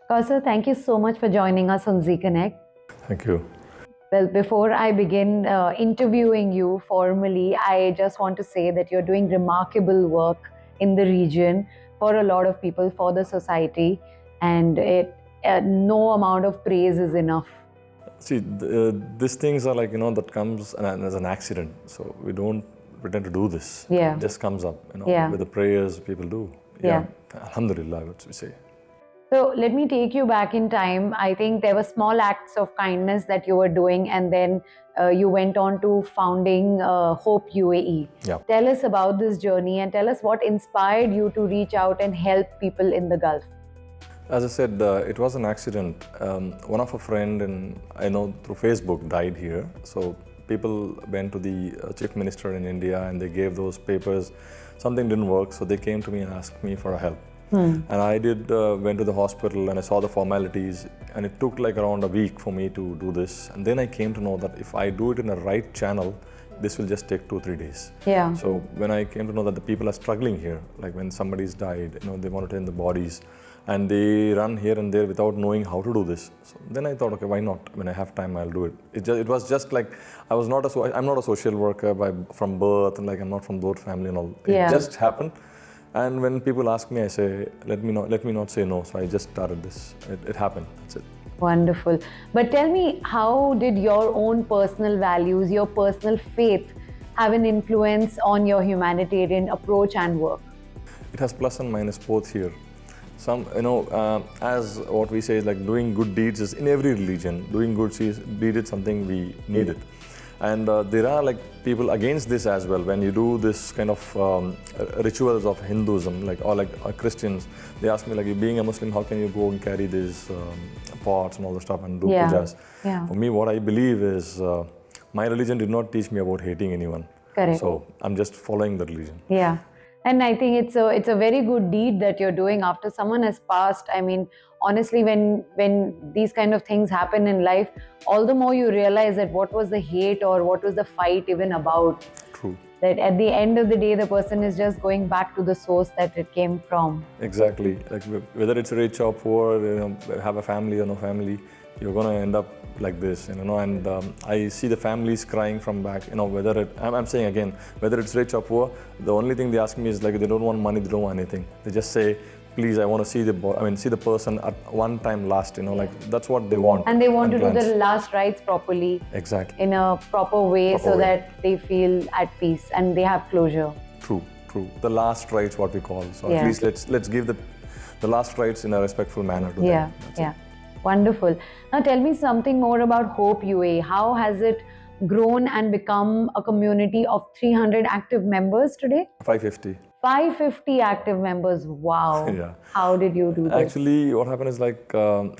Kowser, thank you so much for joining us on ZEE CONNECT. Thank you. Well, before I begin interviewing you formally, I just want to say that you're doing remarkable work in the region for a lot of people, for the society, and no amount of praise is enough. See, these things are like, that comes as an accident. So we don't pretend to do this. Yeah. It just comes up, Yeah. with the prayers people do. Yeah. Alhamdulillah, I would say. So let me take you back in time. I think there were small acts of kindness that you were doing, and then you went on to founding Hope UAE. Yeah. Tell us about this journey and tell us what inspired you to reach out and help people in the Gulf. As I said, it was an accident. One of a friend, and I know through Facebook, died here. So people went to the chief minister in India and they gave those papers. Something didn't work, so they came to me and asked me for help. And I went to the hospital and I saw the formalities, and it took like around a week for me to do this. And then I came to know that if I do it in the right channel, this will just take 2-3 days. Yeah. So when I came to know that the people are struggling here, like when somebody's died, they want to turn the bodies, and they run here and there without knowing how to do this. So then I thought, okay, why not? When I have time, I'll do it. It was just like I'm not a social worker from birth, and like I'm not from that family and all. Yeah. It just happened. And when people ask me, I say, let me not say no. So I just started this. It happened. That's it. Wonderful. But tell me, how did your own personal values, your personal faith have an influence on your humanitarian approach and work? It has plus and minus both here. Some, as what we say is like doing good deeds is in every religion. Doing good deed is something we need it. And there are like people against this as well. When you do this kind of rituals of Hinduism, or Christians, they ask me like, being a Muslim, how can you go and carry these pots and all the stuff and do pujas? Yeah. For me, what I believe is my religion did not teach me about hating anyone. Correct. So I'm just following the religion. Yeah. And I think it's a very good deed that you're doing after someone has passed. I mean, honestly, when these kind of things happen in life, all the more you realize that what was the hate or what was the fight even about. True. That at the end of the day, the person is just going back to the source that it came from. Exactly. Like whether it's rich or poor, have a family or no family, you're going to end up like this, and I see the families crying from back, whether I'm saying again, whether it's rich or poor, the only thing they ask me is like, they don't want money, they don't want anything. They just say, please, I want to see the person at one time last, that's what they want. And they want to do the last rites properly. Exactly. In a proper way, that they feel at peace and they have closure. True. The last rites, what we call. So at least let's give the last rites in a respectful manner to them. Yeah. Wonderful. Now tell me something more about Hope UAE. How has it grown and become a community of 300 active members today? 550. 550 active members. Wow. Yeah. How did you do this? Actually, what happened is like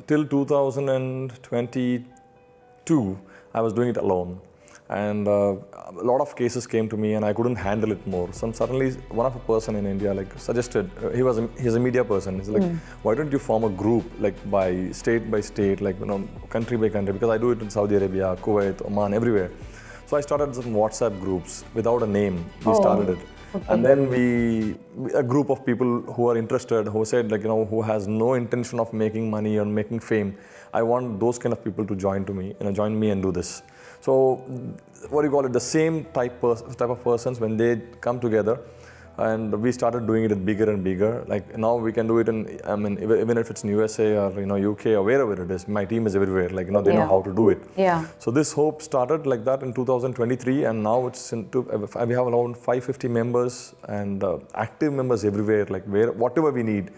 till 2022, I was doing it alone. And a lot of cases came to me and I couldn't handle it more. Suddenly one of a person in India suggested, he's a media person. He's like, why don't you form a group by state, country by country, because I do it in Saudi Arabia, Kuwait, Oman, everywhere. So I started some WhatsApp groups without a name. We started it. Okay. And then a group of people who are interested, who said who has no intention of making money or making fame. I want those kind of people to join me and do this. So, what do you call it? The same type of persons, when they come together, and we started doing it bigger and bigger. Like now we can do it in, even if it's in USA or UK or wherever it is. My team is everywhere. They know how to do it. Yeah. So this Hope started like that in 2023, and now we have around 550 members and active members everywhere. Whatever we need.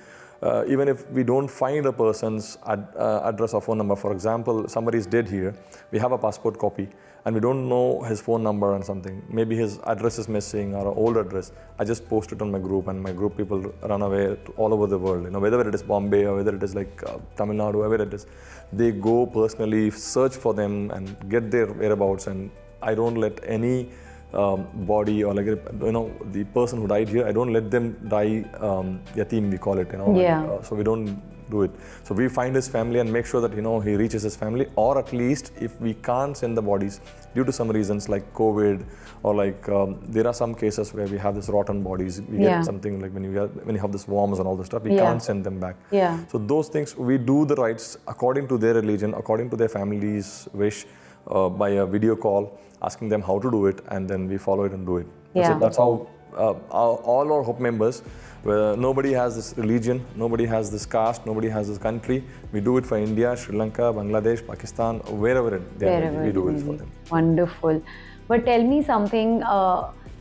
Even if we don't find a person's address or phone number, for example, somebody is dead here, we have a passport copy and we don't know his phone number and something, maybe his address is missing or an old address, I just post it on my group, and my group people run away all over the world, whether it is Bombay or whether it is Tamil Nadu, wherever it is, they go personally, search for them and get their whereabouts, and I don't let any body or the person who died here, I don't let them die yatim, we call it, Yeah. So we don't do it. So we find his family and make sure that he reaches his family, or at least if we can't send the bodies due to some reasons like COVID, or like there are some cases where we have this rotten bodies. We get something like when you have this worms and all this stuff, we can't send them back. So those things we do the rites according to their religion, according to their family's wish, by a video call, asking them how to do it, and then we follow it and do it. That's how all our Hope members, where nobody has this religion, nobody has this caste, nobody has this country. We do it for India, Sri Lanka, Bangladesh, Pakistan, wherever we do it for them. Wonderful. But tell me something,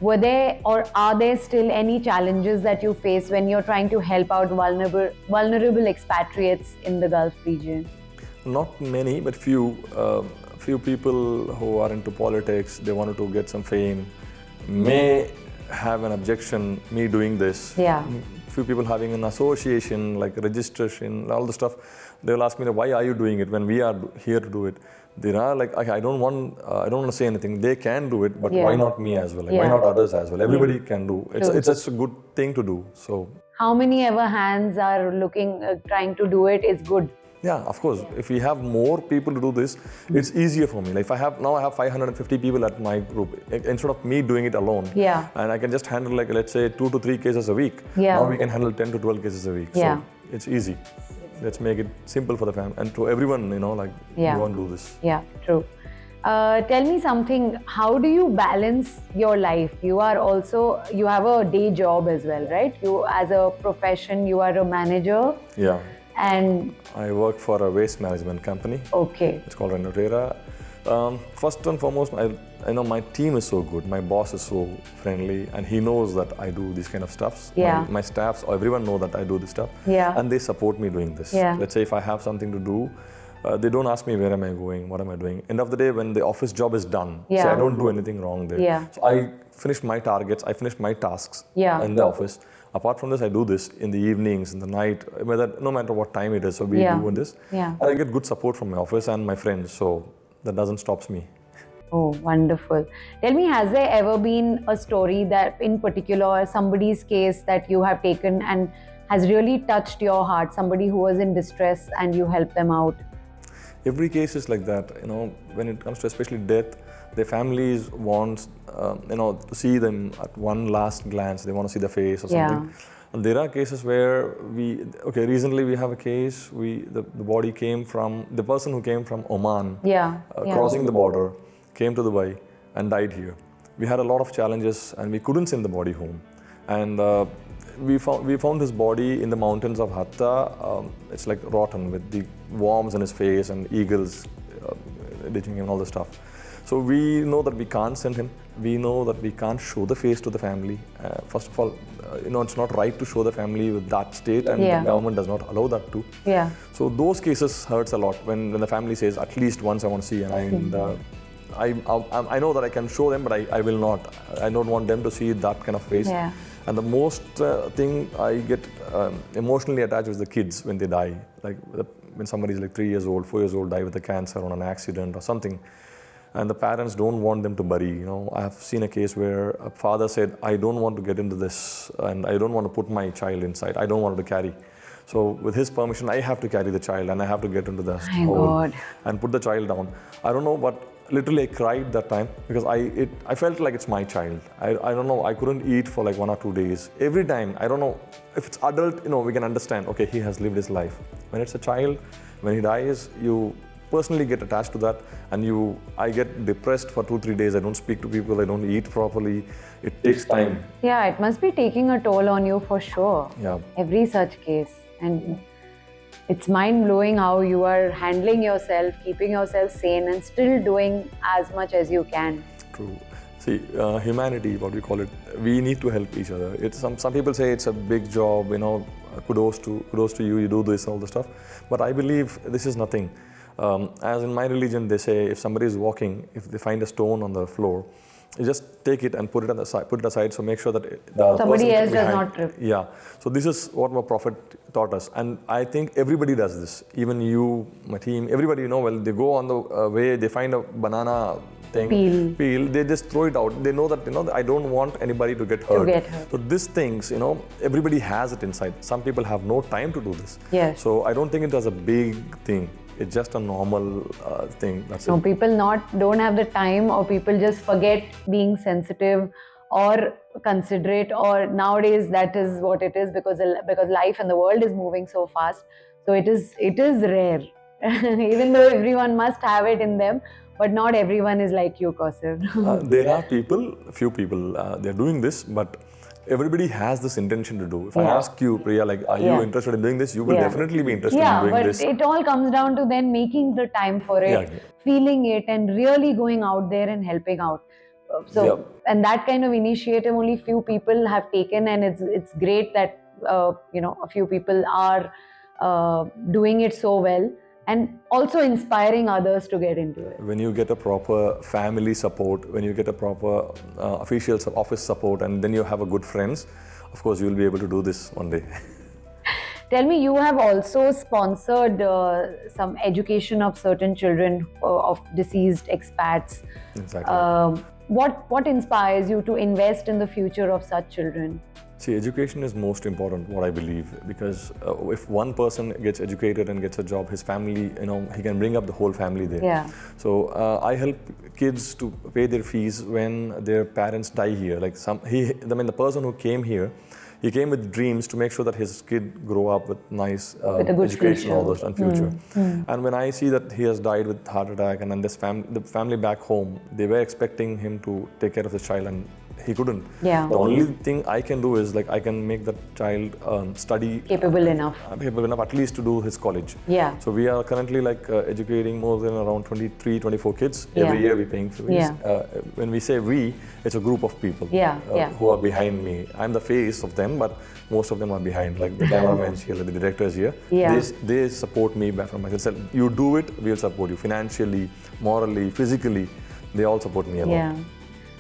were there or are there still any challenges that you face when you're trying to help out vulnerable expatriates in the Gulf region? Not many, but few people who are into politics, they wanted to get some fame, may have an objection me doing this. Few people having an association, like registration, all the stuff, they will ask me, why are you doing it when we are here to do it? There are like, I don't want to say anything. They can do it, but why not me as well? Like, why not others as well? Everybody can do. It's just a good thing to do. So how many ever hands are trying to do it is good. Yeah, of course. If we have more people to do this, it's easier for me. Like if I have 550 people at my group, instead of me doing it alone. And I can just handle like, let's say 2 to 3 cases a week. Now we can handle 10 to 12 cases a week. So it's easy. Let's make it simple for the family and to everyone, like go and do this. Yeah, true. Tell me something, how do you balance your life? You have a day job as well, right? You as a profession, you are a manager. And I work for a waste management company. It's called Renotera. First and foremost, I know my team is so good. My boss is so friendly, and he knows that I do these kind of stuffs. My staffs, everyone know that I do this stuff, and they support me doing this. Let's say if I have something to do, they don't ask me where am I going, what am I doing. End of the day, when the office job is done, so I don't do anything wrong there. So I finish my targets, I finish my tasks in the office. Apart from this, I do this in the evenings, in the night, no matter what time it is. So we do this. And I get good support from my office and my friends. So that doesn't stop me. Oh, wonderful. Tell me, has there ever been a story that in particular, somebody's case that you have taken and has really touched your heart, somebody who was in distress and you helped them out? Every case is like that. When it comes to especially death, their families want to see them at one last glance. They want to see the face or something. And there are cases where recently we have a case, the body came from, the person who came from Oman, crossing the border, came to Dubai and died here. We had a lot of challenges and we couldn't send the body home. And we found his body in the mountains of Hatta. It's like rotten with the worms in his face and eagles ditching him and all this stuff. So we know that we can't send him. We know that we can't show the face to the family. First of all, it's not right to show the family with that state, and the government does not allow that to. So those cases hurts a lot when the family says, at least once I want to see, and I know that I can show them, but I will not. I don't want them to see that kind of face. And the most thing I get emotionally attached is the kids when they die. Like when somebody is like 3 years old, 4 years old, die with a cancer on an accident or something. And the parents don't want them to bury. I have seen a case where a father said, I don't want to get into this and I don't want to put my child inside. I don't want to carry. So with his permission, I have to carry the child and I have to get into the hole and put the child down. I don't know, but literally I cried that time because I felt like it's my child. I don't know, I couldn't eat for like 1 or 2 days. Every time, I don't know, if it's adult, we can understand, okay, he has lived his life. When it's a child, when he dies, you personally get attached to that, and I get depressed for 2-3 days. I don't speak to people, I don't eat properly. It takes time. Yeah, it must be taking a toll on you for sure. Every such case. And it's mind-blowing how you are handling yourself, keeping yourself sane and still doing as much as you can. True. See, humanity, what we call it, we need to help each other. It's some people say it's a big job, kudos to you, you do this, all the stuff. But I believe this is nothing. As in my religion, they say if somebody is walking, if they find a stone on the floor, you just take it and put it aside. So make sure that somebody else does not trip. Yeah. So this is what my Prophet taught us, and I think everybody does this. Even you, my team, everybody. Well, they go on the way, they find a banana thing, peel, they just throw it out. They know that, I don't want anybody to get hurt. So these things, everybody has it inside. Some people have no time to do this. Yes. So I don't think it was a big thing. It's just a normal thing. That's it. People don't have the time, or people just forget being sensitive or considerate, or nowadays that is what it is, because life and the world is moving so fast. So it is rare. Even though everyone must have it in them, but not everyone is like you, Kowser. There are few people, they're doing this, but everybody has this intention to do. If I ask you, Priya, are you interested in doing this? You will definitely be interested in doing this. Yeah, but it all comes down to then making the time for it, feeling it, and really going out there and helping out. And that kind of initiative only few people have taken, and it's great that a few people are doing it so well, and also inspiring others to get into it. When you get a proper family support, when you get a proper official office support, and then you have a good friends, of course you will be able to do this one day. Tell me, you have also sponsored some education of certain children of deceased expats. Exactly. What inspires you to invest in the future of such children? See, education is most important, what I believe, because if one person gets educated and gets a job, his family, he can bring up the whole family there. Yeah. So I help kids to pay their fees when their parents die here. The person who came here, he came with dreams to make sure that his kid grow up with nice education, all those, and future. And when I see that he has died with heart attack, and then the family back home, they were expecting him to take care of his child, and he couldn't. Yeah. The only thing I can do is I can make that child study capable enough at least to do his college. Yeah. So we are currently educating more than around 23-24 kids every year. We're paying fees. Yeah. When we say we, it's a group of people who are behind me. I'm the face of them, but most of them are behind, like the cameramen here, the directors here. Yeah. They support me back from myself. You do it, we'll support you financially, morally, physically. They all support me a lot. Yeah.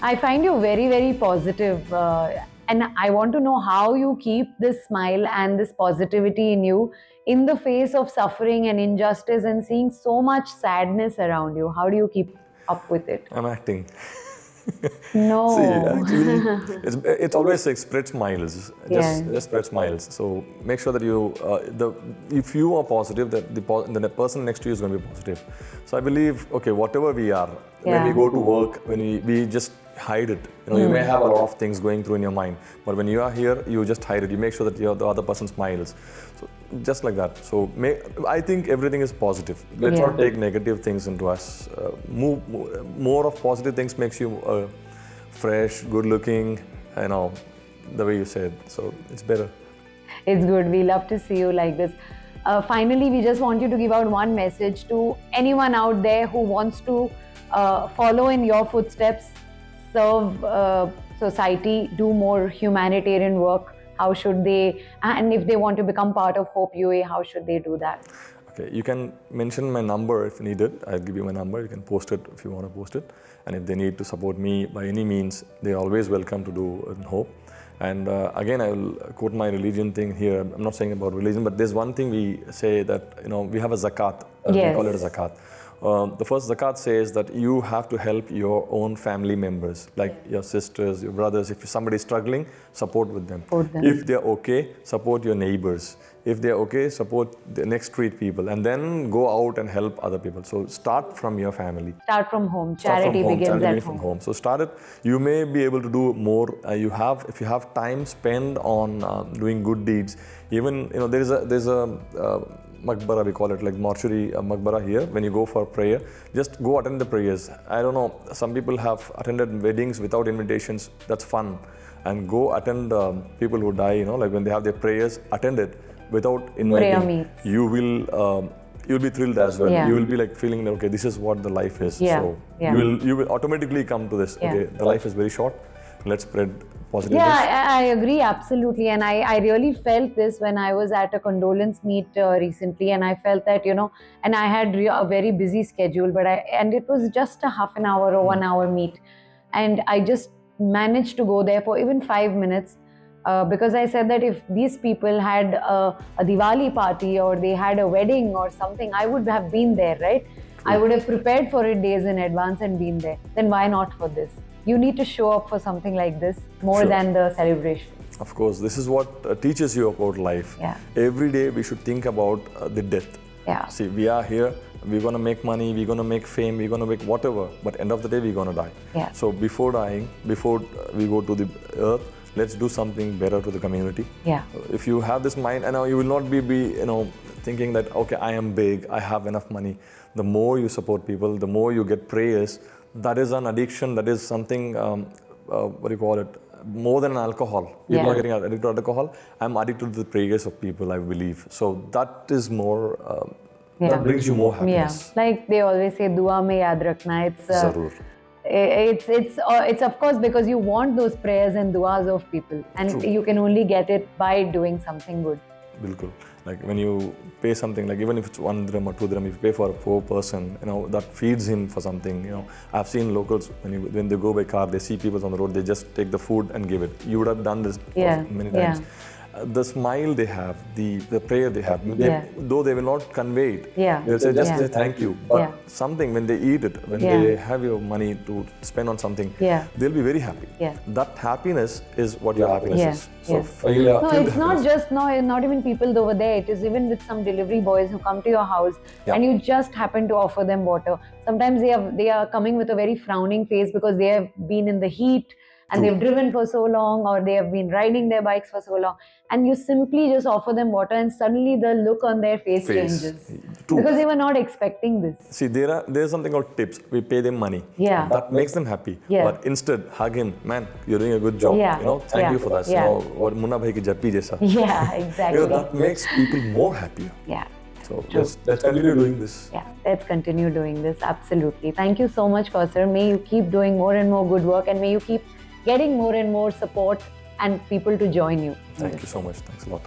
I find you very, very positive, and I want to know how you keep this smile and this positivity in you in the face of suffering and injustice and seeing so much sadness around you. How do you keep up with it? I'm acting. No. See, actually, it's always spread smiles. Just spread smiles. So make sure that if you are positive, then the person next to you is going to be positive. So I believe, okay, whatever we are, when we go to work, when we just hide it. You may have a lot of things going through in your mind, but when you are here, you just hide it. You make sure that the other person smiles. So just like that. So I think everything is positive. Let's not take negative things into us. More of positive things makes you fresh, good looking, the way you said. So it's better. It's good. We love to see you like this. Finally, we just want you to give out one message to anyone out there who wants to follow in your footsteps, serve society, do more humanitarian work. How should they, and if they want to become part of Hope UAE, how should they do that? Okay, you can mention my number if needed. I'll give you my number. You can post it if you want to post it. And if they need to support me by any means, they're always welcome to do in Hope. And again, I will quote my religion thing here. I'm not saying about religion, but there's one thing we say that, we have a zakat. We call it a zakat. The first zakat says that you have to help your own family members, like your sisters, your brothers. If somebody is struggling, support with them. If they're okay, support your neighbors. If they're okay, support the next street people, and then go out and help other people. So start from your family. Start from home. Charity begins at home. So start it. You may be able to do more. If you have time, spend on doing good deeds. Even there's a Maqbara, we call it, like mortuary Maqbara here. When you go for prayer, just go attend the prayers. I don't know, some people have attended weddings without invitations. That's fun. And go attend people who die, like when they have their prayers, attend it without inviting. You'll be thrilled as well. You will be like feeling that, okay, this is what the life is. So you will automatically come to this. Okay, the life is very short. Let's spread positiveness. Yeah, I agree absolutely, and I really felt this when I was at a condolence meet recently, and I felt that and I had a very busy schedule, and it was just a half an hour or 1 hour meet, and I just managed to go there for even 5 minutes. Because I said that if these people had a Diwali party or they had a wedding or something, I would have been there, right? I would have prepared for it days in advance and been there. Then why not for this? You need to show up for something like this more Sure. than the celebration. Of course, this is what teaches you about life. Yeah. Every day we should think about the death. Yeah. See, we are here, we're going to make money, we're going to make fame, we're going to make whatever, but end of the day, we're going to die. Yeah. So before dying, before we go to the earth, let's do something better to the community. Yeah. If you have this mind, and you will not be thinking that, okay, I am big, I have enough money. The more you support people, the more you get prayers. That is an addiction, that is something, what do you call it? More than alcohol. People Yeah. are getting addicted to alcohol. I'm addicted to the prayers of people, I believe. So that is more, Yeah. that brings you more happiness. Yeah. Like they always say, dua mein yaad rakhna. Zarur. It's of course because you want those prayers and duas of people, and True. you can only get it by doing something good. Bilkul. Like when you pay something, like even if it's 1 dirham or 2 dirham, if you pay for a poor person, that feeds him for something. I've seen locals when they go by car, they see people on the road, they just take the food and give it. You would have done this many times. The smile they have, the prayer they have, though they will not convey it, they'll say just say thank you. But something when they eat it, when they have your money to spend on something, they'll be very happy. That happiness is what your happiness is. So no, it's not just not even people over there. It is even with some delivery boys who come to your house and you just happen to offer them water. Sometimes they are coming with a very frowning face because they have been in the heat and they've driven for so long, or they have been riding their bikes for so long, and you simply just offer them water and suddenly the look on their face changes. Because they were not expecting this. See, there's something called tips. We pay them money. Yeah. That makes them happy. Yeah. But instead, hug him. Man, you're doing a good job. Yeah. Thank you for that. Yeah. Or Munna bhai ki jappi jaisa. Yeah, exactly. That makes people more happier. Yeah. So let's continue doing this. Yeah, let's continue doing this. Absolutely. Thank you so much, Kowser. May you keep doing more and more good work, and may you keep getting more and more support and people to join you. Thank you so much. Thanks a lot.